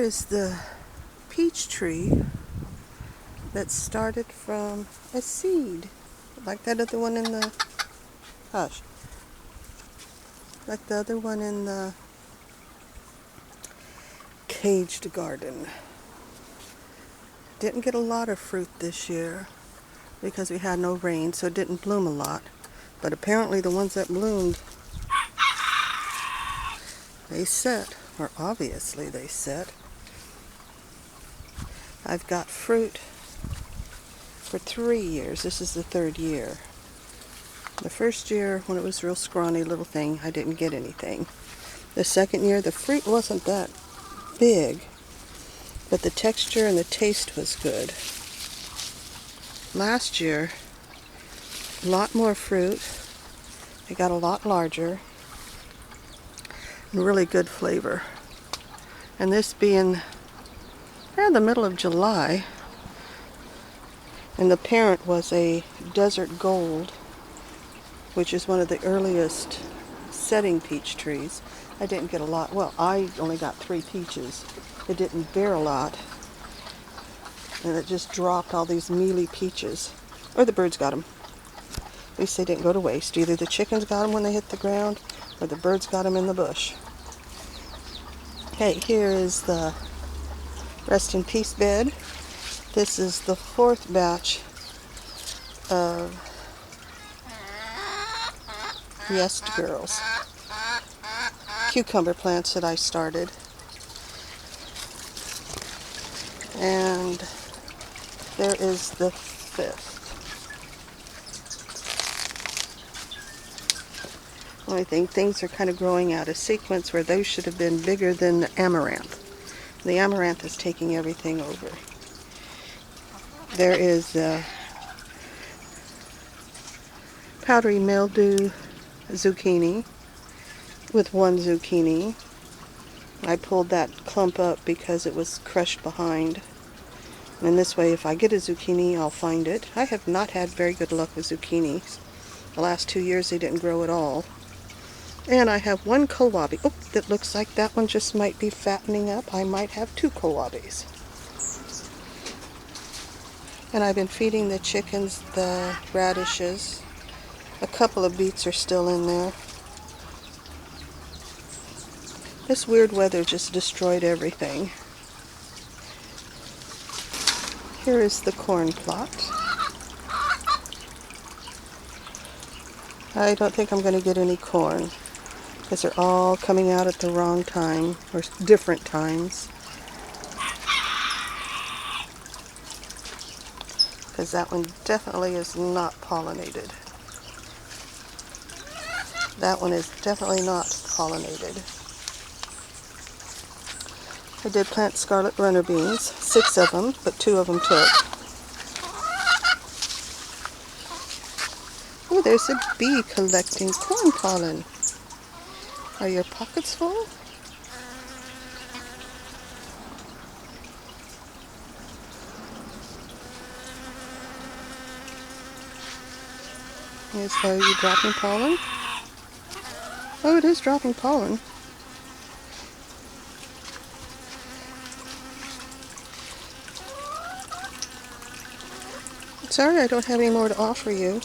is the peach tree that started from a seed, like that other one in the like the other one in the caged garden. Didn't get a lot of fruit this year because we had no rain, so it didn't bloom a lot. But apparently the ones that bloomed, they set, or obviously they set. I've got fruit for 3 years. This is the 3rd year. The first year, when it was a real scrawny little thing, I didn't get anything. The second year, the fruit wasn't that big, but the texture and the taste was good. Last year, a lot more fruit. It got a lot larger and really good flavor. And this being the middle of July, and the parent was a desert gold, which is one of the earliest setting peach trees. I didn't get a lot. Well, I only got 3 peaches. It didn't bear a lot, and it just dropped all these mealy peaches. Or the birds got them. At least they didn't go to waste. Either the chickens got them when they hit the ground, or the birds got them in the bush. Okay, here is the rest in peace bed. This is the 4th batch of Yes Girls cucumber plants that I started. And there is the 5th. I think things are kind of growing out of sequence where those should have been bigger than the amaranth. The amaranth is taking everything over. There is powdery mildew zucchini with 1 zucchini. I pulled that clump up because it was crushed behind. And this way, if I get a zucchini, I'll find it. I have not had very good luck with zucchinis. The last 2 years they didn't grow at all. And I have 1 kohlrabi. Oh, that looks like that one just might be fattening up. I might have 2 kohlrabis. And I've been feeding the chickens the radishes. A couple of beets are still in there. This weird weather just destroyed everything. Here is the corn plot. I don't think I'm going to get any corn because they're all coming out at the wrong time, or different times. Because that one definitely is not pollinated. That one is definitely not pollinated. I did plant scarlet runner beans, 6 of them, but 2 of them took. Oh, there's a bee collecting corn pollen. Are your pockets full? Are you dropping pollen? Oh, it is dropping pollen. Sorry, I don't have any more to offer you.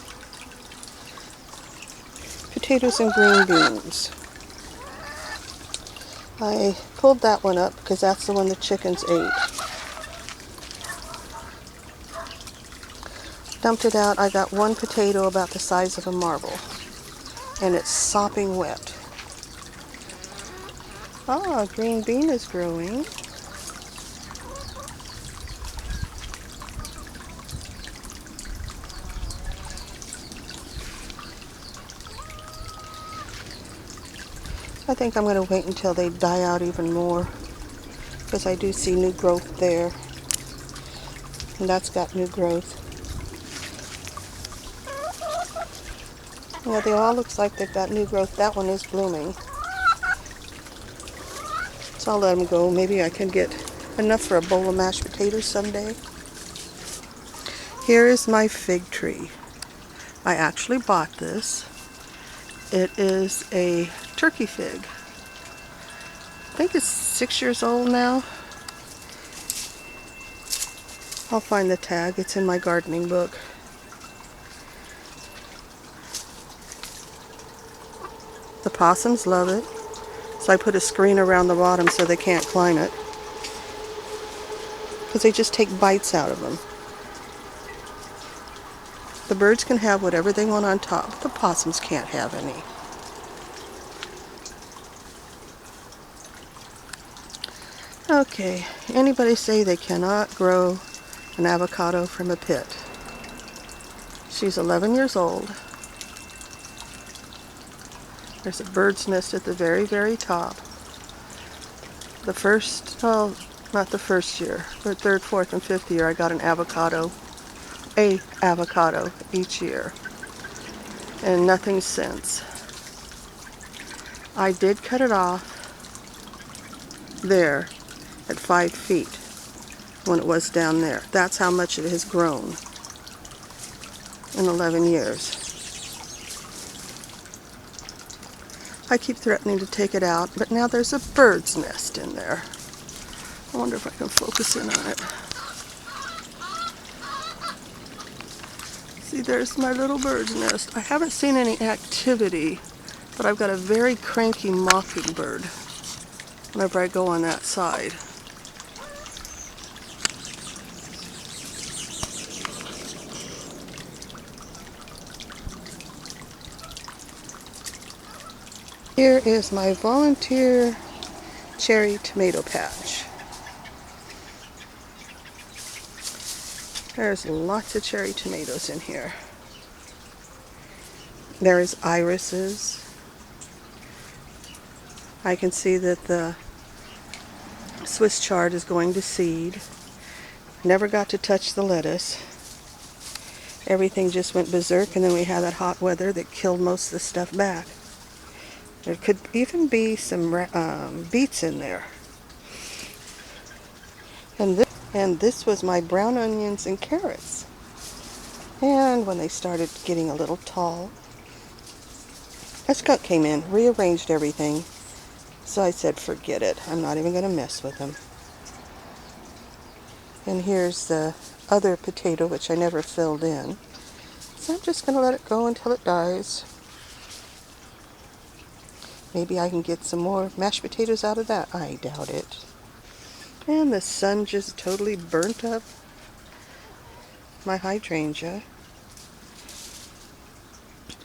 Potatoes and green beans. I pulled that one up because that's the one the chickens ate. Dumped it out. I got 1 potato about the size of a marble. And it's sopping wet. Ah, green bean is growing. I think I'm going to wait until they die out even more, because I do see new growth there, and that's got new growth. Yeah, they all looks like they've got new growth. That one is blooming. So I'll let them go. Maybe I can get enough for a bowl of mashed potatoes someday. Here is my fig tree. I actually bought this. It is a turkey fig. I think it's 6 years old now. I'll find the tag. It's in my gardening book. The possums love it. So I put a screen around the bottom so they can't climb it. Because they just take bites out of them. The birds can have whatever they want on top, but the possums can't have any. Okay, anybody say they cannot grow an avocado from a pit? She's 11 years old. There's a bird's nest at the very, very top. The first, well, not the first year, but third, fourth, and fifth year, I got an avocado each year. And nothing since. I did cut it off there at 5 feet when it was down there. That's how much it has grown in 11 years. I keep threatening to take it out, but now there's a bird's nest in there. I wonder if I can focus in on it. See, there's my little bird's nest. I haven't seen any activity, but I've got a very cranky mockingbird whenever I go on that side. Here is my volunteer cherry tomato patch. There's lots of cherry tomatoes in here. There's irises. I can see that the Swiss chard is going to seed. Never got to touch the lettuce. Everything just went berserk, and then we had that hot weather that killed most of the stuff back. There could even be some beets in there. And this was my brown onions and carrots. And when they started getting a little tall, a skunk came in, rearranged everything. So I said, forget it. I'm not even going to mess with them. And here's the other potato, which I never filled in. So I'm just going to let it go until it dies. Maybe I can get some more mashed potatoes out of that. I doubt it. And the sun just totally burnt up my hydrangea.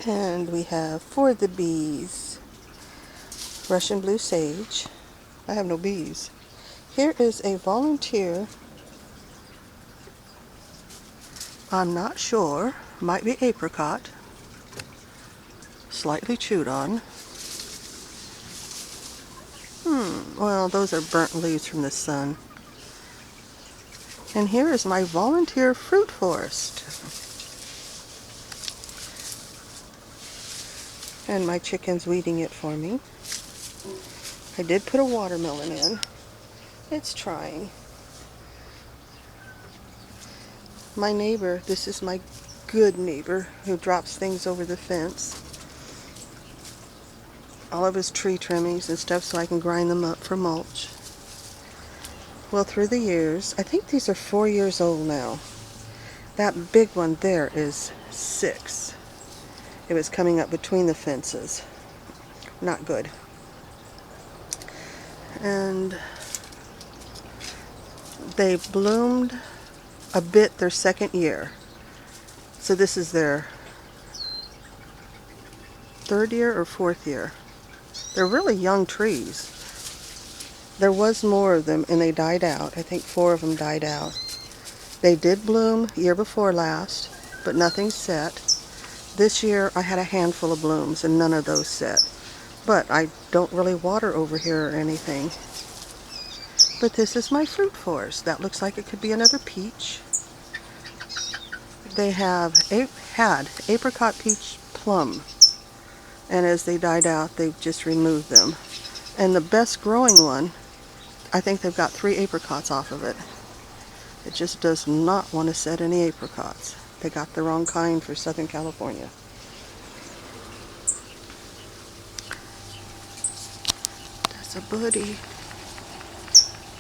And we have, for the bees, Russian blue sage. I have no bees. Here is a volunteer. I'm not sure. Might be apricot. Slightly chewed on. Well, those are burnt leaves from the sun. And here is my volunteer fruit forest. And my chicken's weeding it for me. I did put a watermelon in. It's trying. My neighbor, this is my good neighbor who drops things over the fence. All of his tree trimmings and stuff so I can grind them up for mulch. Well, through the years, I think these are 4 years old now. That big one there is 6. It was coming up between the fences. Not good. And they bloomed a bit their second year. So this is their 3rd year or 4th year. They're really young trees. There was more of them and they died out. I think 4 of them died out. They did bloom year before last, but nothing set. This year I had a handful of blooms and none of those set. But I don't really water over here or anything. But this is my fruit forest. That looks like it could be another peach. They had apricot, peach, plum. And as they died out, they've just removed them. And the best growing one, I think they've got 3 apricots off of it. It just does not want to set any apricots. They got the wrong kind for Southern California. There's a buddy.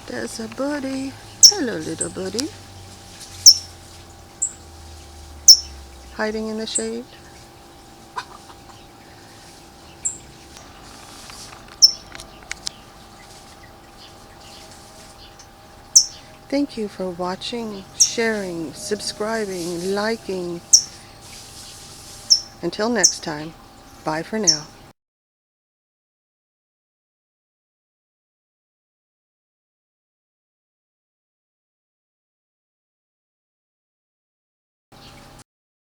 There's a buddy. Hello, little buddy. hiding in the shade. Thank you for watching, sharing, subscribing, liking. Until next time, bye for now.